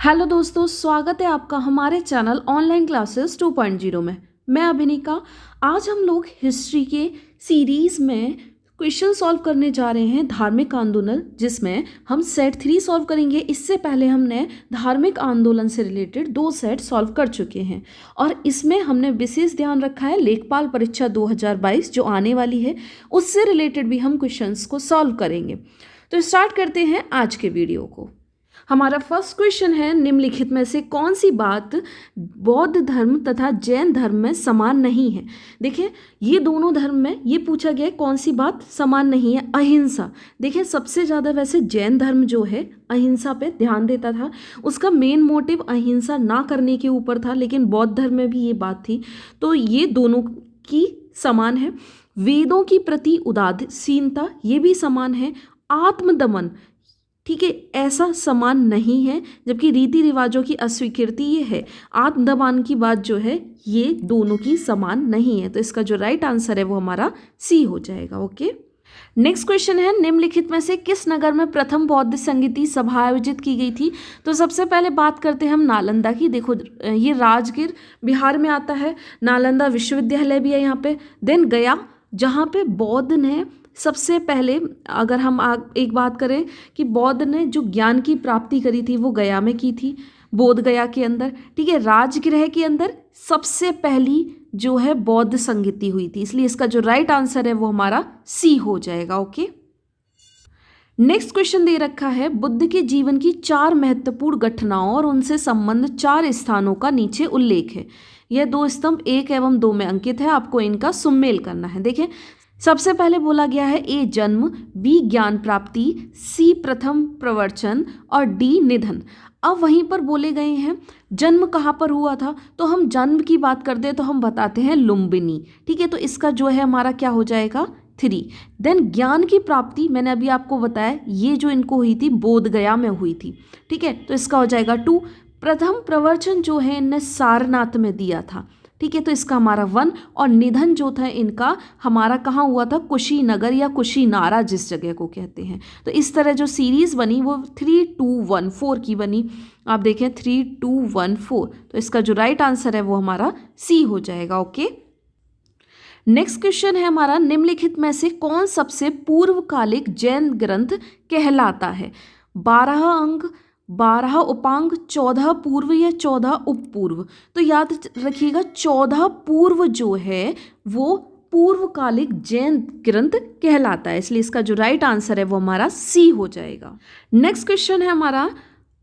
Hello दोस्तों, स्वागत है आपका हमारे चैनल ऑनलाइन क्लासेस 2.0 में। मैं अभिनिका। आज हम लोग हिस्ट्री के सीरीज़ में क्वेश्चन सॉल्व करने जा रहे हैं धार्मिक आंदोलन, जिसमें हम सेट 3 सॉल्व करेंगे। इससे पहले हमने धार्मिक आंदोलन से रिलेटेड 2 सेट सॉल्व कर चुके हैं और इसमें हमने विशेष ध्यान रखा है लेखपाल परीक्षा 2022 जो आने वाली है, उससे रिलेटेड भी हम क्वेश्चंस को सॉल्व करेंगे। तो स्टार्ट करते हैं आज के वीडियो को। हमारा फर्स्ट क्वेश्चन है, निम्नलिखित में से कौन सी बात बौद्ध धर्म तथा जैन धर्म में समान नहीं है। देखिए, ये दोनों धर्म में ये पूछा गया है कौन सी बात समान नहीं है। अहिंसा। देखिए, सबसे ज़्यादा वैसे जैन धर्म जो है अहिंसा पे ध्यान देता था, उसका मेन मोटिव अहिंसा ना करने के ऊपर था, लेकिन बौद्ध धर्म में भी ये बात थी, तो ये दोनों की समान है। वेदों की प्रति उदासीनता, ये भी समान है। आत्मदमन, ठीक है, ऐसा समान नहीं है, जबकि रीति रिवाजों की अस्वीकृति ये है। आत्मदमन की बात जो है ये दोनों की समान नहीं है, तो इसका जो राइट आंसर है वो हमारा सी हो जाएगा। ओके, नेक्स्ट क्वेश्चन है, निम्नलिखित में से किस नगर में प्रथम बौद्ध संगीति सभा आयोजित की गई थी। तो सबसे पहले बात करते हैं हम नालंदा की। देखो, ये राजगीर बिहार में आता है, नालंदा विश्वविद्यालय भी है यहाँ पे। देन गया, जहाँ पे बौद्ध ने सबसे पहले, अगर हम एक बात करें कि बौद्ध ने जो ज्ञान की प्राप्ति करी थी वो गया में की थी, बोध गया के अंदर। ठीक है, राजगृह के अंदर सबसे पहली जो है बौद्ध संगीति हुई थी, इसलिए इसका जो राइट आंसर है वो हमारा सी हो जाएगा। ओके, नेक्स्ट क्वेश्चन दे रखा है, बुद्ध के जीवन की 4 महत्वपूर्ण घटनाओं और उनसे संबंध 4 स्थानों का नीचे उल्लेख है। यह 2 स्तंभ 1 एवं 2 में अंकित है, आपको इनका सुमेल करना है। देखें, सबसे पहले बोला गया है ए जन्म, बी ज्ञान प्राप्ति, सी प्रथम प्रवचन और डी निधन। अब वहीं पर बोले गए हैं जन्म कहाँ पर हुआ था, तो हम जन्म की बात करते हैं तो हम बताते हैं लुम्बिनी। ठीक है, तो इसका जो है हमारा क्या हो जाएगा 3। देन ज्ञान की प्राप्ति, मैंने अभी आपको बताया ये जो इनको हुई थी बोध गया में हुई थी। ठीक है, तो इसका हो जाएगा 2। प्रथम प्रवचन जो है इनने सारनाथ में दिया था। ठीक है, तो इसका हमारा 1। और निधन जो था इनका हमारा कहाँ हुआ था, कुशीनगर या कुशीनारा जिस जगह को कहते हैं। तो इस तरह जो सीरीज़ बनी वो 3, 2, 1, 4 की बनी। आप देखें 3, 2, 1, 4, तो इसका जो राइट आंसर है वो हमारा सी हो जाएगा। ओके, नेक्स्ट क्वेश्चन है हमारा, निम्नलिखित में से कौन सबसे पूर्वकालिक जैन ग्रंथ कहलाता है। 12 अंग, 12 उपांग, 14 पूर्व या 14 उपपूर्व। तो याद रखिएगा 14 पूर्व जो है वो पूर्वकालिक जैन ग्रंथ कहलाता है, इसलिए इसका जो राइट आंसर है वो हमारा सी हो जाएगा। नेक्स्ट क्वेश्चन है हमारा,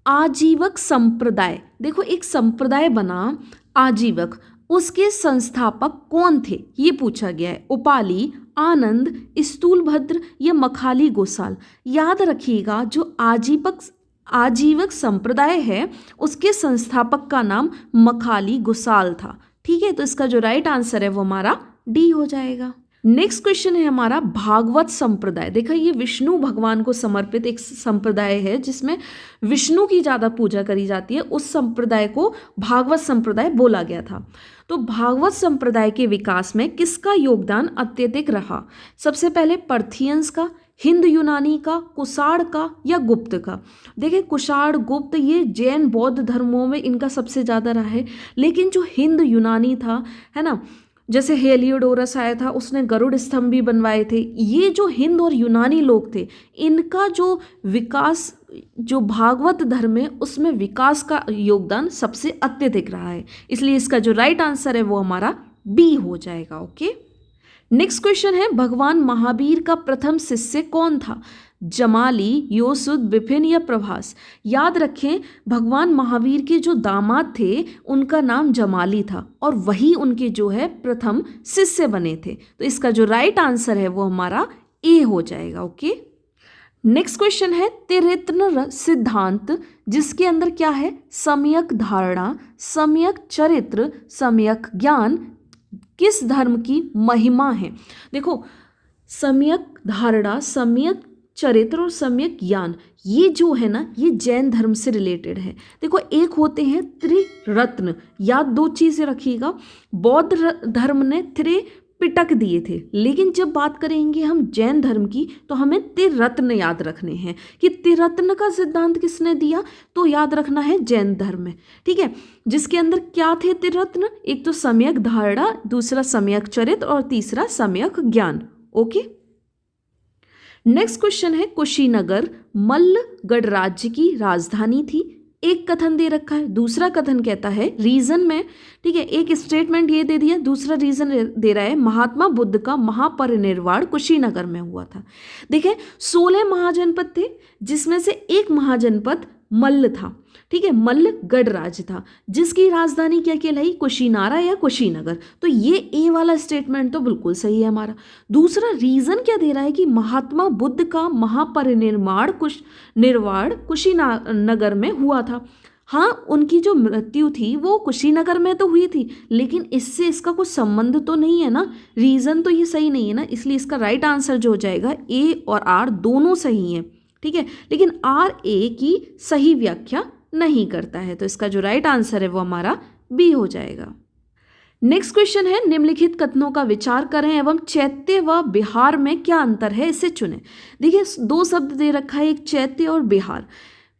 आजीवक संप्रदाय। देखो, एक संप्रदाय बना आजीवक, उसके संस्थापक कौन थे ये पूछा गया है। उपाली, आनंद, स्थूलभद्र या मखाली गोसाल। याद रखिएगा जो आजीवक संप्रदाय है उसके संस्थापक का नाम मखाली गोसाल था। ठीक है, तो इसका जो राइट आंसर है वो हमारा डी हो जाएगा। नेक्स्ट क्वेश्चन है हमारा, भागवत संप्रदाय। देखा, ये विष्णु भगवान को समर्पित एक संप्रदाय है जिसमें विष्णु की ज़्यादा पूजा करी जाती है, उस संप्रदाय को भागवत संप्रदाय बोला गया था। तो भागवत संप्रदाय के विकास में किसका योगदान अत्यधिक रहा। सबसे पहले पर्थियंस का, हिंद यूनानी का, कुषाण का या गुप्त का। देखिए, कुषाण, गुप्त ये जैन बौद्ध धर्मों में इनका सबसे ज़्यादा रहा है, लेकिन जो हिंद यूनानी था, है ना, जैसे हेलियोडोरस आया था उसने गरुड़ स्तंभ भी बनवाए थे। ये जो हिंद और यूनानी लोग थे इनका जो विकास, जो भागवत धर्म है उसमें विकास का योगदान सबसे अत्यधिक रहा है, इसलिए इसका जो राइट आंसर है वो हमारा बी हो जाएगा। ओके, नेक्स्ट क्वेश्चन है, भगवान महावीर का प्रथम शिष्य कौन था। जमाली, योसुद, विपिन या प्रभास। याद रखें भगवान महावीर के जो दामाद थे उनका नाम जमाली था और वही उनके जो है प्रथम शिष्य बने थे, तो इसका जो राइट आंसर है वो हमारा ए हो जाएगा। ओके, नेक्स्ट क्वेश्चन है, त्रिरत्न सिद्धांत जिसके अंदर क्या है, सम्यक धारणा, सम्यक चरित्र, सम्यक ज्ञान, किस धर्म की महिमा है। देखो, सम्यक धारणा, सम्यक चरित्र और सम्यक ज्ञान, ये जो है ना ये जैन धर्म से रिलेटेड है। देखो, एक होते हैं त्रिरत्न, याद 2 चीज़ें रखिएगा। बौद्ध धर्म ने पिटक दिए थे। लेकिन जब बात करेंगे हम जैन धर्म की तो हमें त्रिरत्न याद रखने हैं कि त्रिरत्न का सिद्धांत किसने दिया, तो याद रखना है जैन धर्म में, ठीक है। जिसके अंदर क्या थे त्रिरत्न, एक तो सम्यक धारणा, दूसरा सम्यक चरित्र और तीसरा सम्यक ज्ञान। ओके, नेक्स्ट क्वेश्चन है कुशीनगर मल्ल गणराज्य की राजधानी थी। एक कथन दे रखा है, दूसरा कथन कहता है रीजन में, ठीक है, एक स्टेटमेंट ये दे दिया, दूसरा रीजन दे रहा है महात्मा बुद्ध का महापरिनिर्वाण कुशीनगर में हुआ था। देखिए 16 महाजनपद थे, जिसमें से एक महाजनपद मल्ल था, ठीक है, मल्ल गणराज्य था, जिसकी राजधानी क्या कहलाई, कुशीनारा या कुशीनगर। तो ये ए वाला स्टेटमेंट तो बिल्कुल सही है हमारा। दूसरा रीजन क्या दे रहा है कि महात्मा बुद्ध का महापरिनिर्वाण कुशीनगर में हुआ था। हाँ, उनकी जो मृत्यु थी वो कुशीनगर में तो हुई थी, लेकिन इससे इसका कुछ संबंध तो नहीं है ना, रीजन तो ये सही नहीं है ना, इसलिए इसका राइट आंसर जो हो जाएगा ए और आर दोनों सही हैं, ठीक है, लेकिन आर ए की सही व्याख्या नहीं करता है, तो इसका जो राइट आंसर है वो हमारा बी हो जाएगा। नेक्स्ट क्वेश्चन है निम्नलिखित कथनों का विचार करें एवं चैत्य व बिहार में क्या अंतर है, इसे चुनें। देखिए 2 शब्द दे रखा है, एक चैत्य और बिहार।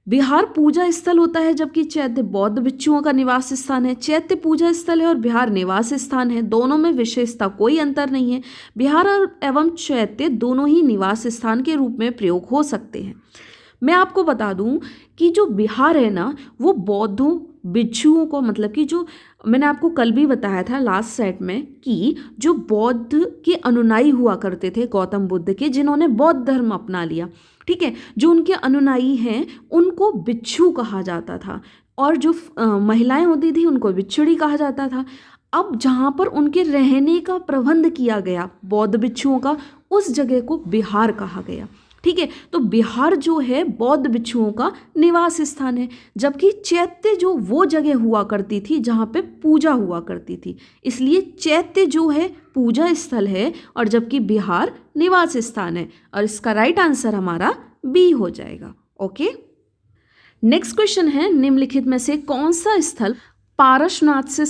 बिहार पूजा स्थल होता है, जबकि चैत्य बौद्ध भिक्षुओं का निवास स्थान है। चैत्य पूजा स्थल है और बिहार निवास स्थान है, दोनों में विशेषता कोई अंतर नहीं है। बिहार एवं चैत्य दोनों ही निवास स्थान के रूप में प्रयोग हो सकते हैं। मैं आपको बता दूं कि जो बिहार है ना, वो बौद्धों भिक्षुओं को, मतलब कि जो मैंने आपको कल भी बताया था लास्ट सेट में कि जो बौद्ध के अनुयायी हुआ करते थे गौतम बुद्ध के, जिन्होंने बौद्ध धर्म अपना लिया, ठीक है, जो उनके अनुयायी हैं उनको भिक्षु कहा जाता था, और जो महिलाएं होती थी उनको भिक्षुणी कहा जाता था। अब जहाँ पर उनके रहने का प्रबंध किया गया बौद्ध भिक्षुओं का, उस जगह को बिहार कहा गया, ठीक है। तो बिहार जो है बौद्ध भिक्षुओं का निवास स्थान है, जबकि चैत्य जो वो जगह हुआ करती थी जहाँ पे पूजा हुआ करती थी, इसलिए चैत्य जो है पूजा स्थल है और जबकि बिहार निवास स्थान है, और इसका राइट आंसर हमारा बी हो जाएगा। ओके, नेक्स्ट क्वेश्चन है निम्नलिखित में से कौन सा स्थल पारसनाथ से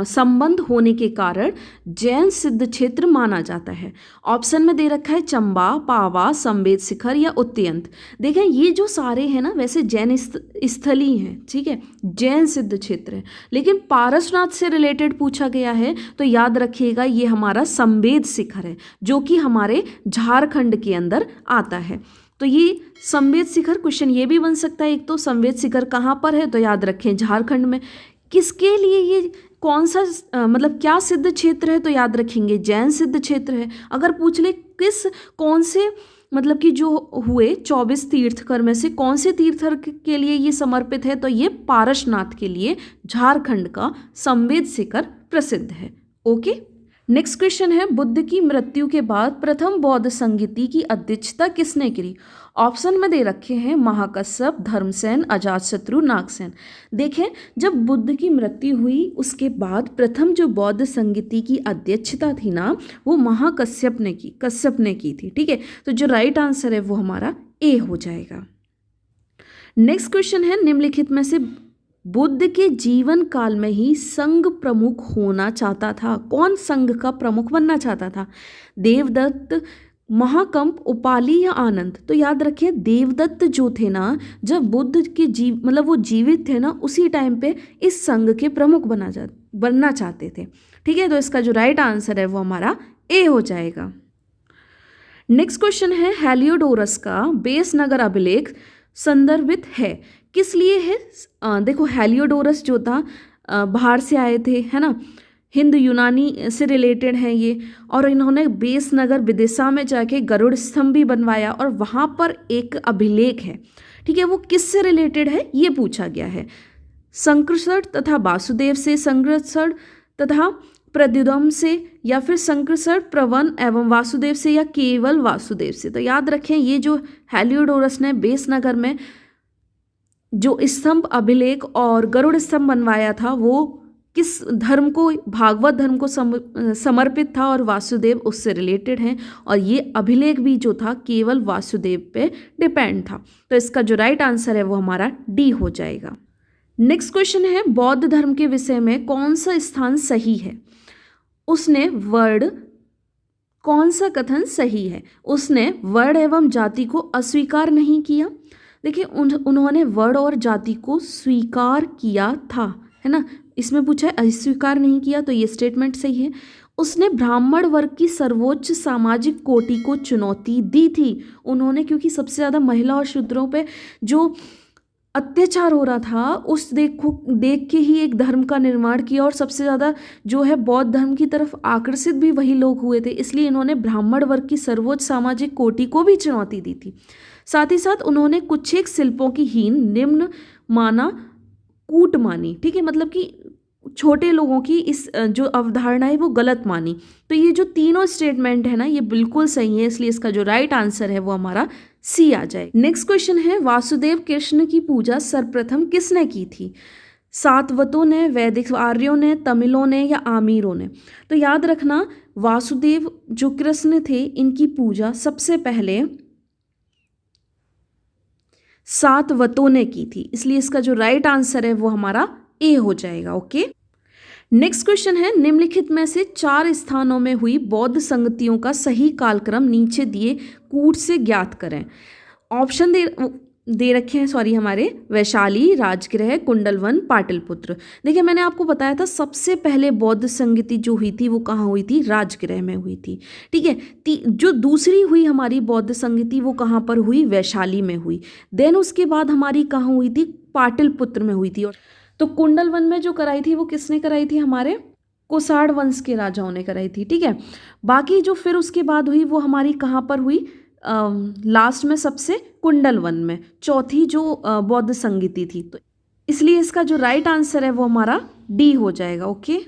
संबंध होने के कारण जैन सिद्ध क्षेत्र माना जाता है। ऑप्शन में दे रखा है चंबा, पावा, संवेद शिखर या उत्यंत। देखें ये जो सारे हैं ना वैसे जैन स्थल ही हैं, ठीक है, जैन सिद्ध क्षेत्र है, लेकिन पारसनाथ से रिलेटेड पूछा गया है तो याद रखिएगा ये हमारा संवेद शिखर है, जो कि हमारे झारखंड के अंदर आता है। तो ये संवेद शिखर क्वेश्चन ये भी बन सकता है, एक तो संवेद शिखर कहाँ पर है, तो याद रखें झारखंड में। किसके लिए ये कौन सा मतलब क्या सिद्ध क्षेत्र है, तो याद रखेंगे जैन सिद्ध क्षेत्र है। अगर पूछ ले किस कौन से मतलब कि जो हुए 24 तीर्थकर में से कौन से तीर्थकर के लिए ये समर्पित है, तो ये पारसनाथ के लिए झारखंड का संवेद शिखर प्रसिद्ध है। ओके, नेक्स्ट क्वेश्चन है बुद्ध की मृत्यु के बाद प्रथम बौद्ध संगीति की अध्यक्षता किसने की। ऑप्शन में दे रखे हैं महाकश्यप, धर्मसेन, अजातशत्रु, नागसेन। देखें जब बुद्ध की मृत्यु हुई उसके बाद प्रथम जो बौद्ध संगीति की अध्यक्षता थी ना वो महाकश्यप ने की थी, ठीक है। तो जो राइट आंसर है वो हमारा ए हो जाएगा। नेक्स्ट क्वेश्चन है निम्नलिखित में से बुद्ध के जीवन काल में ही संघ प्रमुख होना चाहता था, कौन संघ का प्रमुख बनना चाहता था। देवदत्त, महाकंप, उपाली या आनंद। तो याद रखिए देवदत्त जो थे ना, जब बुद्ध के मतलब वो जीवित थे ना उसी टाइम पे इस संघ के प्रमुख बनना चाहते थे, ठीक है। तो इसका जो राइट आंसर है वो हमारा ए हो जाएगा। नेक्स्ट क्वेश्चन है हेलियोडोरस का बेस नगर अभिलेख संदर्भित है, किस लिए है। देखो हेलियोडोरस जो था बाहर से आए थे, है ना, हिंद यूनानी से रिलेटेड है ये, और इन्होंने बेस नगर विदिशा में जाके गरुड़ स्तंभ भी बनवाया और वहाँ पर एक अभिलेख है, ठीक है, वो किससे रिलेटेड है ये पूछा गया है। संकर्षण तथा वासुदेव से, संकर्षण तथा प्रद्युम्न से, या फिर संकर्षण, प्रवन एवं वासुदेव से, या केवल वासुदेव से। तो याद रखें ये जो हेलियोडोरस ने बेस नगर में जो स्तंभ अभिलेख और गरुड़ स्तंभ बनवाया था वो किस धर्म को, भागवत धर्म को समर्पित था और वासुदेव उससे रिलेटेड हैं, और ये अभिलेख भी जो था केवल वासुदेव पे डिपेंड था। तो इसका जो राइट आंसर है वो हमारा डी हो जाएगा। नेक्स्ट क्वेश्चन है बौद्ध धर्म के विषय में कौन सा स्थान सही है। उसने वर्ड, कौन सा कथन सही है? उसने वर्ण एवं जाति को अस्वीकार नहीं किया। देखिए उन्होंने वर्ण और जाति को स्वीकार किया था, है ना। इसमें पूछा है अस्वीकार नहीं किया, तो ये स्टेटमेंट सही है। उसने ब्राह्मण वर्ग की सर्वोच्च सामाजिक कोटि को चुनौती दी थी। उन्होंने, क्योंकि सबसे ज़्यादा महिला और शूद्रों पे जो अत्याचार हो रहा था उस देख के ही एक धर्म का निर्माण किया, और सबसे ज़्यादा जो है बौद्ध धर्म की तरफ आकर्षित भी वही लोग हुए थे, इसलिए इन्होंने ब्राह्मण वर्ग की सर्वोच्च सामाजिक कोटि को भी चुनौती दी थी। साथ ही साथ उन्होंने कुछ एक शिल्पों की हीन, निम्न माना, कूट मानी, ठीक है, मतलब कि छोटे लोगों की इस जो अवधारणा है वो गलत मानी। तो ये जो तीनों स्टेटमेंट है ना, ये बिल्कुल सही है, इसलिए इसका जो राइट आंसर है वो हमारा सी आ जाए। नेक्स्ट क्वेश्चन है, वासुदेव कृष्ण की पूजा सर्वप्रथम किसने की थी? सातवतों ने, वैदिक आर्यों ने, तमिलों ने या आमीरों ने? तो याद रखना, वासुदेव जो कृष्ण थे इनकी पूजा सबसे पहले सातवतों ने की थी, इसलिए इसका जो राइट आंसर है वो हमारा ए हो जाएगा। ओके, नेक्स्ट क्वेश्चन है, निम्नलिखित में से 4 स्थानों में हुई बौद्ध संगतियों का सही कालक्रम नीचे दिए कूट से ज्ञात करें। ऑप्शन दे रखे हैं, सॉरी, हमारे वैशाली, राजगृह, कुंडलवन, पाटलिपुत्र। देखिए मैंने आपको बताया था सबसे पहले बौद्ध संगति जो हुई थी वो कहाँ हुई थी? राजगृह में हुई थी, ठीक है। जो दूसरी हुई हमारी बौद्ध संगति वो कहाँ पर हुई? वैशाली में हुई। देन उसके बाद हमारी कहाँ हुई थी? पाटलिपुत्र में हुई थी। और तो कुंडलवन में जो कराई थी वो किसने कराई थी? हमारे कोसाड़ वंश के राजाओं ने कराई थी, ठीक है। बाकी जो फिर उसके बाद हुई वो हमारी कहाँ पर हुई? लास्ट में सबसे कुंडलवन में, चौथी जो बौद्ध संगति थी। तो इसलिए इसका जो राइट आंसर है वो हमारा डी हो जाएगा। ओके,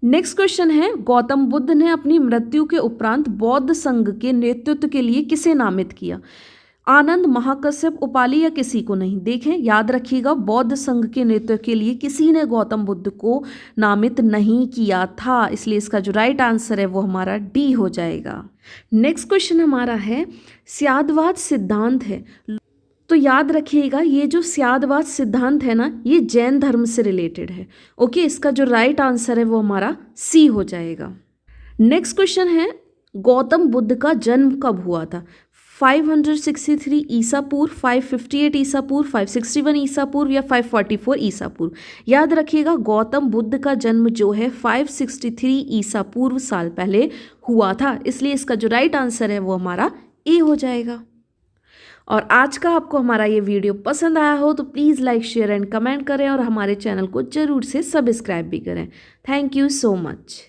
नेक्स्ट क्वेश्चन है, गौतम बुद्ध ने अपनी मृत्यु के उपरांत बौद्ध संघ के नेतृत्व के लिए किसे नामित किया? आनंद, महाकश्यप, उपाली या किसी को नहीं? देखें, याद रखिएगा, बौद्ध संघ के नेतृत्व के लिए किसी ने गौतम बुद्ध को नामित नहीं किया था, इसलिए इसका जो राइट आंसर है वो हमारा डी हो जाएगा। नेक्स्ट क्वेश्चन हमारा है, स्यादवाद सिद्धांत है, तो याद रखिएगा ये जो स्यादवाद सिद्धांत है ना, ये जैन धर्म से रिलेटेड है। ओके, इसका जो राइट आंसर है वो हमारा सी हो जाएगा। नेक्स्ट क्वेश्चन है, गौतम बुद्ध का जन्म कब हुआ था? 563 ईसा पूर्व, 558 ईसा पूर्व, 561 ईसा पूर्व या 544 ईसा पूर्व? याद रखिएगा, गौतम बुद्ध का जन्म जो है 563 ईसा पूर्व साल पहले हुआ था, इसलिए इसका जो राइट आंसर है वो हमारा ए हो जाएगा। और आज का आपको हमारा ये वीडियो पसंद आया हो तो please like, share and comment करें, और हमारे चैनल को ज़रूर से सब्सक्राइब भी करें। Thank you so much.